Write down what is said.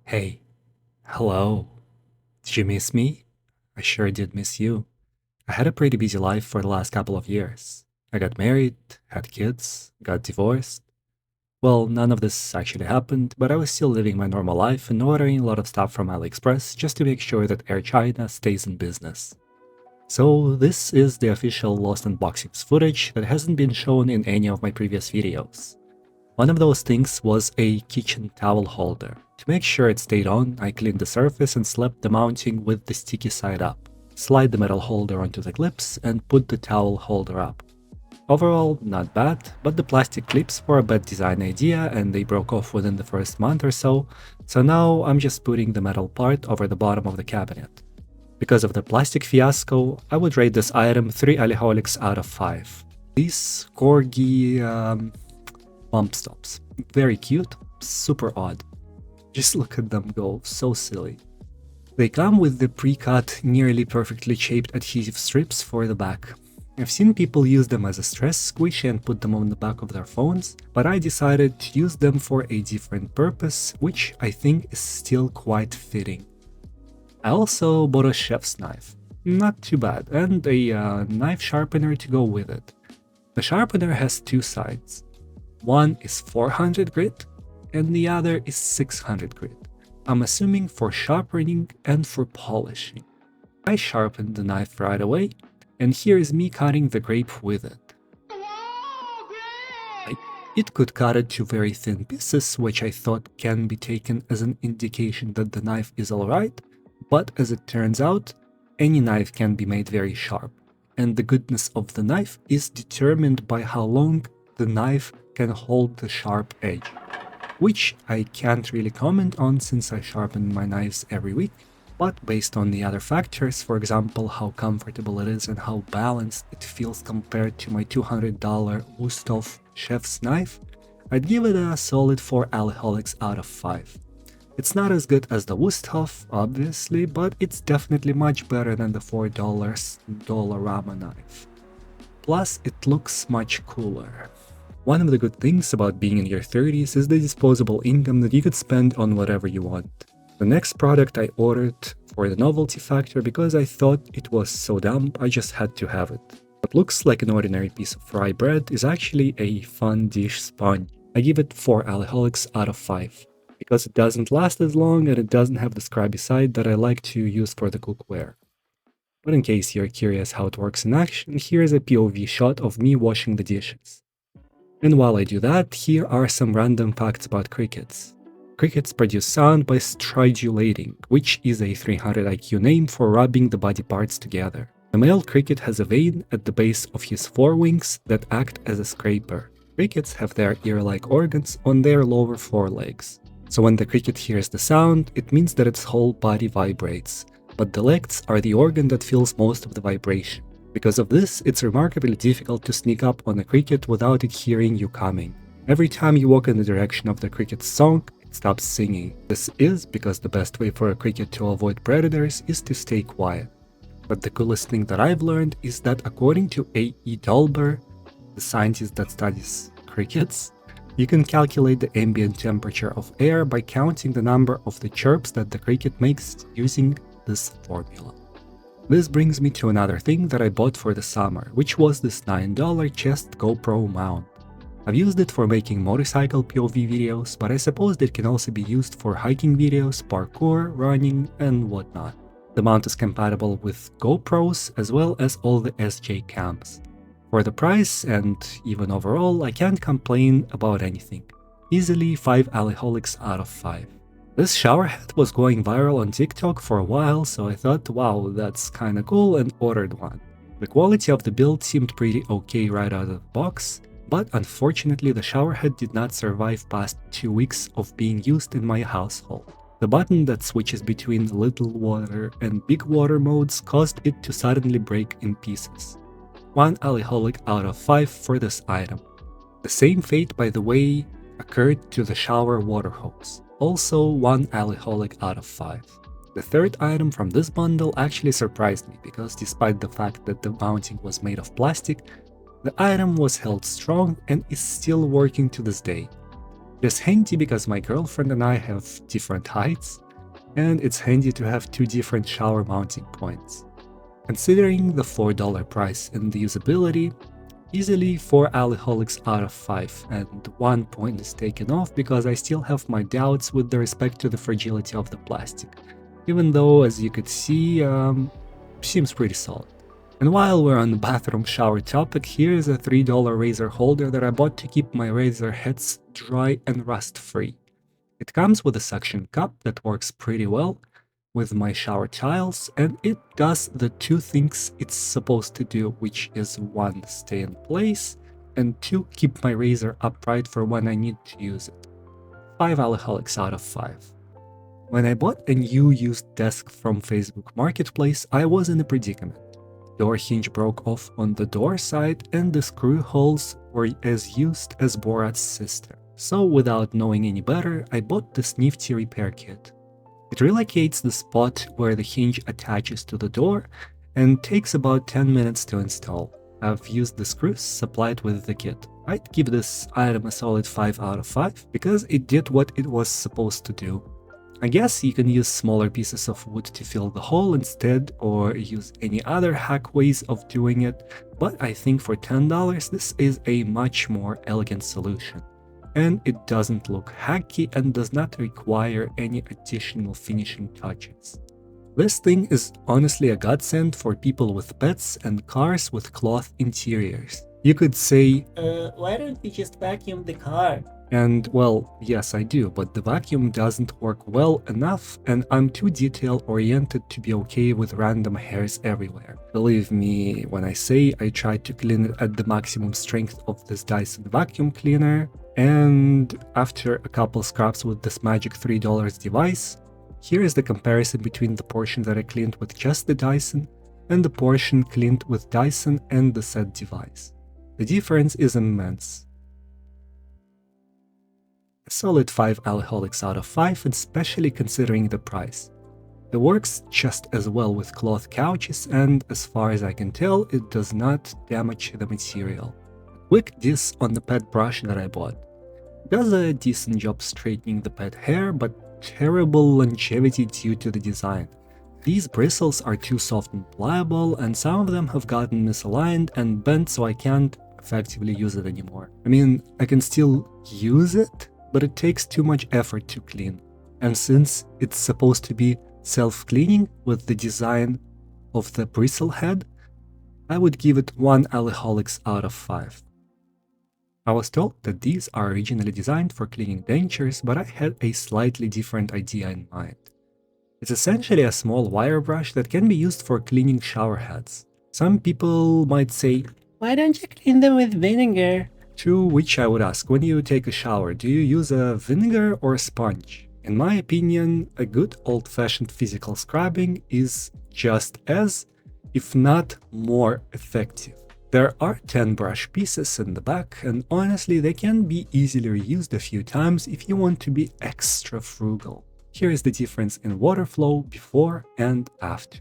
Hey, hello. Did you miss me? I sure did miss you. I had a pretty busy life for the last couple of years. I got married, had kids, got divorced. Well, none of this actually happened, but I was still living my normal life and ordering a lot of stuff from AliExpress just to make sure that Air China stays in business. So, this is the official Lost Unboxings footage that hasn't been shown in any of my previous videos. One of those things was a kitchen towel holder. To make sure it stayed on, I cleaned the surface and slapped the mounting with the sticky side up. Slide the metal holder onto the clips and put the towel holder up. Overall, not bad, but the plastic clips were a bad design idea and they broke off within the first month or so now I'm just putting the metal part over the bottom of the cabinet. Because of the plastic fiasco, I would rate this item 3 alcoholics out of 5. These corgi bump stops. Very cute, super odd. Just look at them go, so silly. They come with the pre-cut, nearly perfectly shaped adhesive strips for the back. I've seen people use them as a stress squish and put them on the back of their phones, but I decided to use them for a different purpose, which I think is still quite fitting. I also bought a chef's knife. Not too bad, and a knife sharpener to go with it. The sharpener has two sides. One is 400 grit and the other is 600 grit. I'm assuming for sharpening and for polishing. I sharpened the knife right away, and here is me cutting the grape with it. It could cut it to very thin pieces, which I thought can be taken as an indication that the knife is alright, but as it turns out, any knife can be made very sharp, and the goodness of the knife is determined by how long the knife can hold the sharp edge, which I can't really comment on since I sharpen my knives every week, but based on the other factors, for example how comfortable it is and how balanced it feels compared to my $200 Wusthof chef's knife, I'd give it a solid 4 alcoholics out of 5. It's not as good as the Wusthof, obviously, but it's definitely much better than the $4 Dollarama knife. Plus, it looks much cooler. One of the good things about being in your 30s is the disposable income that you could spend on whatever you want. The next product I ordered for the novelty factor because I thought it was so dumb I just had to have it. What looks like an ordinary piece of rye bread is actually a fun dish sponge. I give it 4 alcoholics out of 5. Because it doesn't last as long and it doesn't have the scrubby side that I like to use for the cookware. But in case you're curious how it works in action, here's a POV shot of me washing the dishes. And while I do that, here are some random facts about crickets. Crickets produce sound by stridulating, which is a 300 IQ name for rubbing the body parts together. The male cricket has a vein at the base of his forewings that act as a scraper. Crickets have their ear-like organs on their lower forelegs. So when the cricket hears the sound, it means that its whole body vibrates, but the legs are the organ that feels most of the vibration. Because of this, it's remarkably difficult to sneak up on a cricket without it hearing you coming. Every time you walk in the direction of the cricket's song, it stops singing. This is because the best way for a cricket to avoid predators is to stay quiet. But the coolest thing that I've learned is that according to A.E. Dolber, the scientist that studies crickets, you can calculate the ambient temperature of air by counting the number of the chirps that the cricket makes using this formula. This brings me to another thing that I bought for the summer, which was this $9 chest GoPro mount. I've used it for making motorcycle POV videos, but I suppose it can also be used for hiking videos, parkour, running, and whatnot. The mount is compatible with GoPros as well as all the SJ cams. For the price and even overall, I can't complain about anything. Easily 5 alcoholics out of 5. This shower head was going viral on TikTok for a while, so I thought, wow, that's kinda cool, and ordered one. The quality of the build seemed pretty okay right out of the box, but unfortunately the shower head did not survive past 2 weeks of being used in my household. The button that switches between little water and big water modes caused it to suddenly break in pieces. 1 alcoholic out of 5 for this item. The same fate, by the way, occurred to the shower water hose. Also 1 alcoholic out of 5. The third item from this bundle actually surprised me because despite the fact that the mounting was made of plastic, the item was held strong and is still working to this day. It is handy because my girlfriend and I have different heights, and it's handy to have two different shower mounting points. Considering the $4 price and the usability, easily 4 alcoholics out of 5, and 1 point is taken off because I still have my doubts with respect to the fragility of the plastic, even though, as you could see, seems pretty solid. And while we're on the bathroom shower topic, here is a $3 razor holder that I bought to keep my razor heads dry and rust free. It comes with a suction cup that works pretty well with my shower tiles, and it does the two things it's supposed to do, which is 1, stay in place, and 2, keep my razor upright for when I need to use it. 5 alcoholics out of 5. When I bought a new used desk from Facebook Marketplace, I was in a predicament. Door hinge broke off on the door side and the screw holes were as used as Borat's sister. So without knowing any better, I bought this nifty repair kit. It relocates the spot where the hinge attaches to the door and takes about 10 minutes to install. I've used the screws supplied with the kit. I'd give this item a solid 5 out of 5 because it did what it was supposed to do. I guess you can use smaller pieces of wood to fill the hole instead, or use any other hack ways of doing it, but I think for $10 this is a much more elegant solution. And it doesn't look hacky and does not require any additional finishing touches. This thing is honestly a godsend for people with pets and cars with cloth interiors. You could say, why don't we just vacuum the car? And well, yes I do, but the vacuum doesn't work well enough and I'm too detail oriented to be okay with random hairs everywhere. Believe me when I say I tried to clean it at the maximum strength of this Dyson vacuum cleaner, and after a couple scrubs with this magic $3 device, here is the comparison between the portion that I cleaned with just the Dyson and the portion cleaned with Dyson and the said device. The difference is immense. A solid 5 alcoholics out of 5, especially considering the price. It works just as well with cloth couches and, as far as I can tell, it does not damage the material. Quick diss on the pet brush that I bought. It does a decent job straightening the pet hair, but terrible longevity due to the design. These bristles are too soft and pliable, and some of them have gotten misaligned and bent, so I can't effectively use it anymore. I mean, I can still use it, but it takes too much effort to clean. And since it's supposed to be self-cleaning with the design of the bristle head, I would give it 1 alcoholics out of 5. I was told that these are originally designed for cleaning dentures, but I had a slightly different idea in mind. It's essentially a small wire brush that can be used for cleaning shower heads. Some people might say, why don't you clean them with vinegar? To which I would ask, when you take a shower, do you use a vinegar or a sponge? In my opinion, a good old-fashioned physical scrubbing is just as, if not more effective. There are 10 brush pieces in the back, and honestly they can be easily reused a few times if you want to be extra frugal. Here is the difference in water flow before and after.